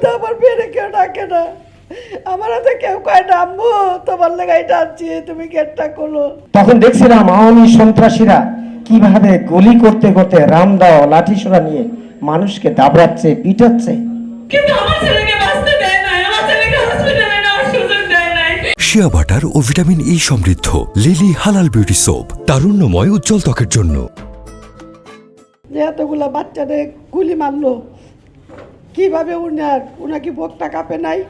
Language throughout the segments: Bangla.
তো আমার বেড়ে কেউ ডাকে না, আমার হাতে কেউ কয় না আম্মু তোমার লেগাই ডাকছি, তুমি গেটটা খোলো। তখন দেখছিলাম আওয়ামী সন্ত্রাসীরা কিভাবে গুলি করতে করতে রামদাও লাঠিসোঁটা নিয়ে মানুষকে দাবড়াচ্ছে, পিটাচ্ছে। কিন্তু আমার ছেলেকে বাঁচতে দেয় না, আমার ছেলেকে হসপিটালে নেওয়ার সুযোগ দেয় নাই। শিয়া বাটার ও ভিটামিন ই সমৃদ্ধ লিলি হালাল বিউটি সোপ, তারুণ্যময় উজ্জ্বল ত্বকের জন্য। যে এতগুলা বাচ্চাদের গুলি মারলো, কিভাবে উনার কি বুকটা কাঁপে নাই?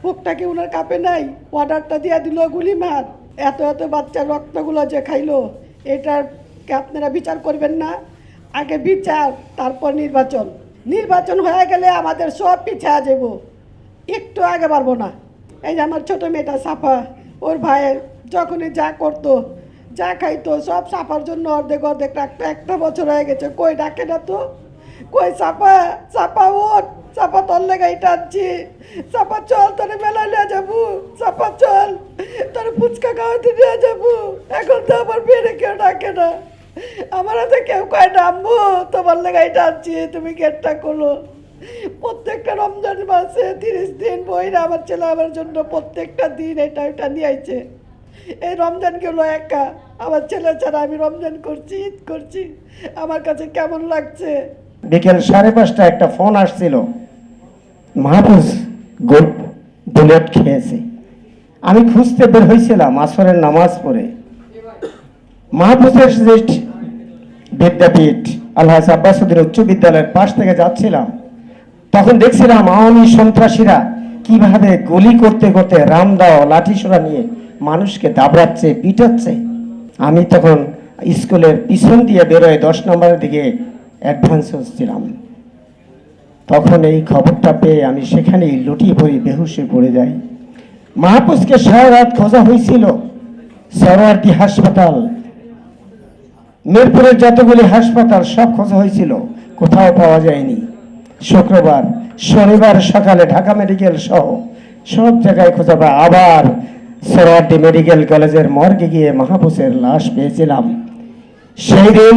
বুকটা কি উনার কাঁপে নাই? অর্ডারটা দিয়ে দিল গুলি মার, এত এত বাচ্চার রক্তগুলো যে খাইলো, এটার আপনারা বিচার করবেন না? আগে বিচার, তারপর নির্বাচন। নির্বাচন হয়ে গেলে আমাদের সব পিছিয়ে যাব, একটু আগে পারবো না। এই যে আমার ছোটো মেয়েটা সাফা, ওর ভাইয়ের যখনই যা করতো, যা খাইতো, সব সাফার জন্য অর্ধেক অর্ধেক রাখতো। একটা বছর হয়ে গেছে, কই ডাকে না তো, কই সাফা, সাফা ওঠ, সাফা তোর লেগাই টানছি, সাফা চল তোর মেলা নিয়ে যাবো, সাফা চল তোর ফুচকা খাওয়াতে নিয়ে যাবো। এখন তো আমার বেড়ে কেউ ডাকে না, আমার হাতে কেউ কয় না আম্মু তোমার লেগাই টানছি, তুমি গেটটা খোলো। প্রত্যেকটা রমজান মাসে 30 দিন বইরা আমার ছেলে আমার জন্য প্রত্যেকটা দিন এটা ওইটা নিয়ে আইছে। এই রমজান গেলো একা, আমার ছেলে ছাড়া আমি রমজান করছি, ঈদ করছি, আমার কাছে কেমন লাগছে। বিকেল 5:30 একটা ফোন আসছিল, মাহফুজ বুলেট খেয়েছে। আমি খুঁজতে বের হয়েছিলাম আসরের নামাজ পড়ে। মাহফুজের যে বিদ্যাপীঠ আলহাজ আব্বাসউদ্দিন উচ্চ বিদ্যালয়ের পাশ থেকে যাচ্ছিলাম, তখন দেখছিলাম আওয়ামী সন্ত্রাসীরা কিভাবে গুলি করতে করতে রামদাও লাঠিসোঁটা নিয়ে মানুষকে দাবড়াচ্ছে, পিটাচ্ছে। আমি তখন স্কুলের পিছন দিয়ে বেরোয় 10 নম্বরের দিকে অ্যাডভান্স হচ্ছিলাম। তখন এই খবরটা পেয়ে আমি সেখানেই লুটিয়ে পড়ি, বেহুশে পড়ে যাই। মাহফুজকে সারা রাত খোঁজা হয়েছিল, সরোয়ার্দী হাসপাতাল, মিরপুরের যতগুলি হাসপাতাল সব খোঁজা হয়েছিল, কোথাও পাওয়া যায়নি। শুক্রবার, শনিবার সকালে ঢাকা মেডিকেল সহ সব জায়গায় খোঁজা পায়। আবার সরোয়ার্দী মেডিকেল কলেজের মর্গে গিয়ে মাহফুজের লাশ পেয়েছিলাম। সেই দিন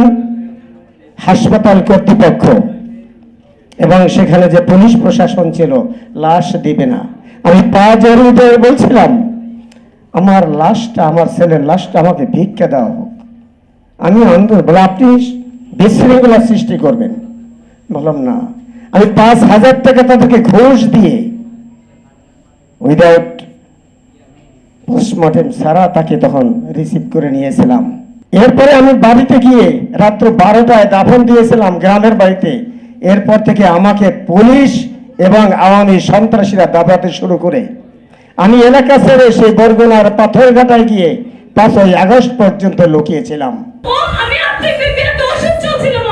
হাসপাতাল কর্তৃপক্ষ এবং সেখানে যে পুলিশ প্রশাসন ছিল লাশ দিবে না। আমি পা জড়িয়ে বলছিলাম আমার লাশটা, আমার ছেলের লাশটা আমাকে ভিক্ষা দেওয়া হোক। আমি আন্দোলন বলে আপনি বিশৃঙ্খলা সৃষ্টি করবেন, বললাম না। আমি 5,000 টাকা তাদেরকে ঘুষ দিয়ে উইদাউট পোস্টমর্টেম ছাড়া তাকে তখন রিসিভ করে নিয়েছিলাম। এরপরে আমি বাড়িতে গিয়ে রাত্র 12টায় দাফন দিয়েছিলাম গ্রামের বাড়িতে। এরপর থেকে আমাকে পুলিশ এবং আওয়ামী সন্ত্রাসীরা দাবাতে শুরু করে আমি এলাকা ছেড়ে সেই বরগুনার পাথরঘাটায় গিয়ে 5ই আগস্ট পর্যন্ত লুকিয়েছিলাম। আমি আর্থিক দিক দিয়ে তো অসুস্থ ছিলাম।